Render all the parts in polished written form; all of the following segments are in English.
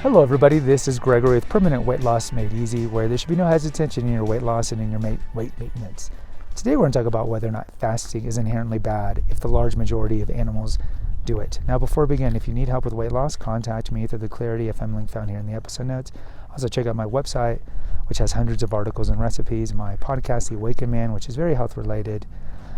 Hello everybody, this is Gregory with Permanent Weight Loss Made Easy, where there should be no hesitation in your weight loss and in your weight maintenance. Today we're going to talk about whether or not fasting is inherently bad if the large majority of animals do it. Now before we begin, if you need help with weight loss, contact me through the Clarity FM link found here in the episode notes. Also check out my website, which has hundreds of articles and recipes, my podcast, The Awakened Man, which is very health related,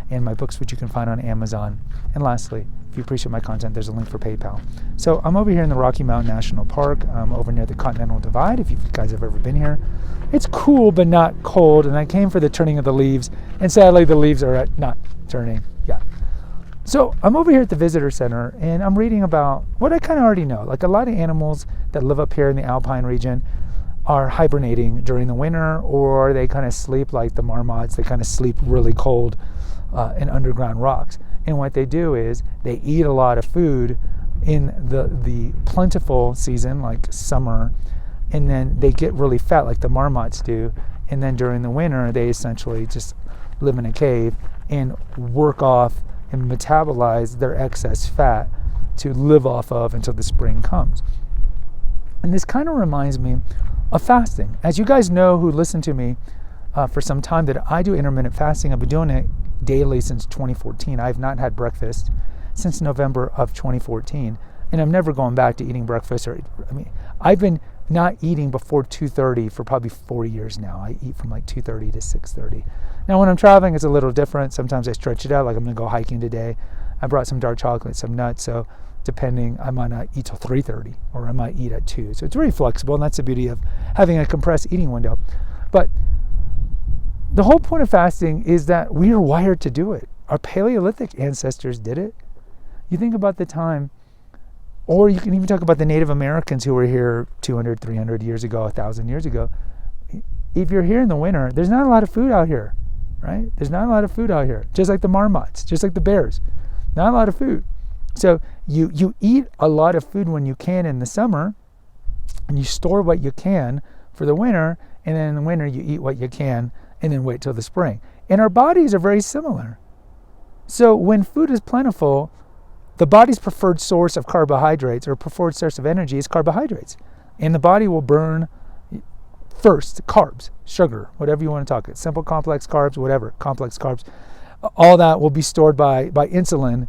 and my books, which you can find on Amazon. And lastly, if you appreciate my content, there's a link for PayPal. So I'm over here in the Rocky Mountain National Park, over near the Continental Divide, if you guys have ever been here. It's cool, but not cold, and I came for the turning of the leaves, and sadly the leaves are not turning yet. So I'm over here at the visitor center, and I'm reading about what I kind of already know. Like a lot of animals that live up here in the Alpine region are hibernating during the winter, or they kind of sleep like the marmots. They kind of sleep really cold in underground rocks. And what they do is they eat a lot of food in the plentiful season, like summer, and then they get really fat like the marmots do. And then during the winter, they essentially just live in a cave and work off and metabolize their excess fat to live off of until the spring comes. And this kind of reminds me of fasting. As you guys know who listen to me for some time, that I do intermittent fasting. I've been doing it daily since 2014. I've not had breakfast since November of 2014, and I'm never going back to eating breakfast. I've been not eating before 2:30 for probably 4 years now. I eat from like 2:30 to 6:30. Now when I'm traveling, it's a little different. Sometimes I stretch it out, like I'm gonna go hiking today. I brought some dark chocolate, some nuts, so depending, I might not eat till 3:30, or I might eat at 2. So it's very flexible, and that's the beauty of having a compressed eating window. But the whole point of fasting is that we are wired to do it. Our Paleolithic ancestors did it. You think about the time, or you can even talk about the Native Americans who were here 200, 300 years ago, 1,000 years ago. If you're here in the winter, there's not a lot of food out here, right? There's not a lot of food out here, just like the marmots, just like the bears. Not a lot of food. So you eat a lot of food when you can in the summer, and you store what you can for the winter, and then in the winter you eat what you can, and then wait till the spring. And our bodies are very similar. So when food is plentiful, the body's preferred source of carbohydrates or preferred source of energy is carbohydrates. And the body will burn first carbs, sugar, whatever you want to talk about, simple complex carbs, whatever, complex carbs. All that will be stored by insulin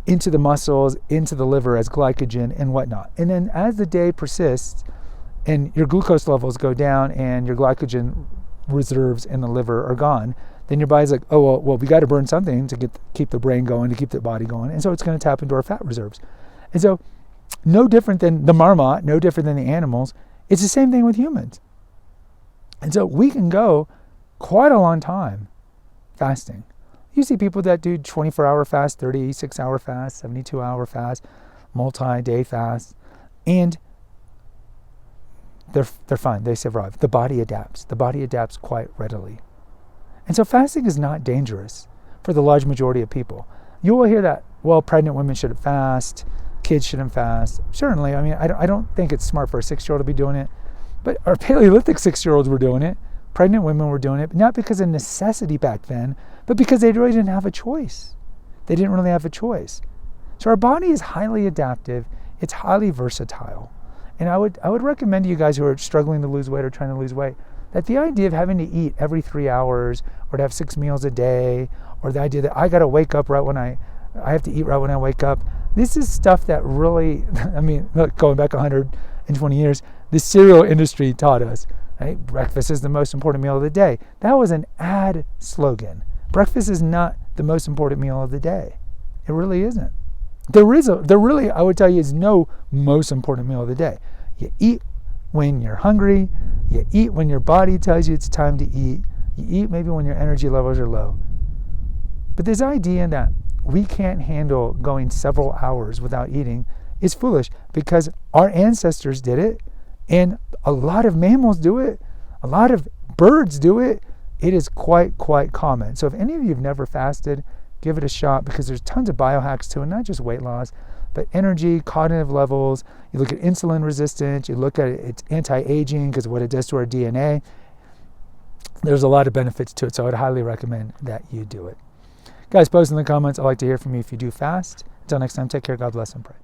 into the muscles, into the liver as glycogen and whatnot. And then as the day persists and your glucose levels go down and your glycogen reserves in the liver are gone, then your body's like, oh, well we got to burn something to keep the brain going, to keep the body going. And so it's going to tap into our fat reserves. And so no different than the marmot, no different than the animals, it's the same thing with humans. And so we can go quite a long time fasting. You see people that do 24-hour fast, 36-hour fast, 72-hour fast, multi-day fast, and they're fine. They survive. The body adapts. The body adapts quite readily. And so fasting is not dangerous for the large majority of people. You will hear that, well, pregnant women shouldn't fast, kids shouldn't fast. Certainly, I don't think it's smart for a 6-year-old to be doing it, but our Paleolithic 6-year-olds were doing it. Pregnant women were doing it, not because of necessity back then, but because they really didn't have a choice. They didn't really have a choice. So our body is highly adaptive. It's highly versatile. And I would recommend to you guys who are struggling to lose weight or trying to lose weight, that the idea of having to eat every 3 hours or to have 6 meals a day, or the idea that I got to wake up right when I have to eat right when I wake up, this is stuff that really, look, going back 120 years, the cereal industry taught us, right? Breakfast is the most important meal of the day. That was an ad slogan. Breakfast is not the most important meal of the day. It really isn't. There really, I would tell you, is no most important meal of the day. You eat when you're hungry. You eat when your body tells you it's time to eat. You eat maybe when your energy levels are low. But this idea that we can't handle going several hours without eating is foolish, because our ancestors did it, and a lot of mammals do it. A lot of birds do it. It is quite common. So if any of you have never fasted, give it a shot, because there's tons of biohacks to it, not just weight loss, but energy, cognitive levels. You look at insulin resistance, you look at its anti-aging, because of what it does to our DNA. There's a lot of benefits to it, so I'd highly recommend that you do it. Guys, post in the comments. I'd like to hear from you if you do fast. Until next time, take care, God bless, and pray.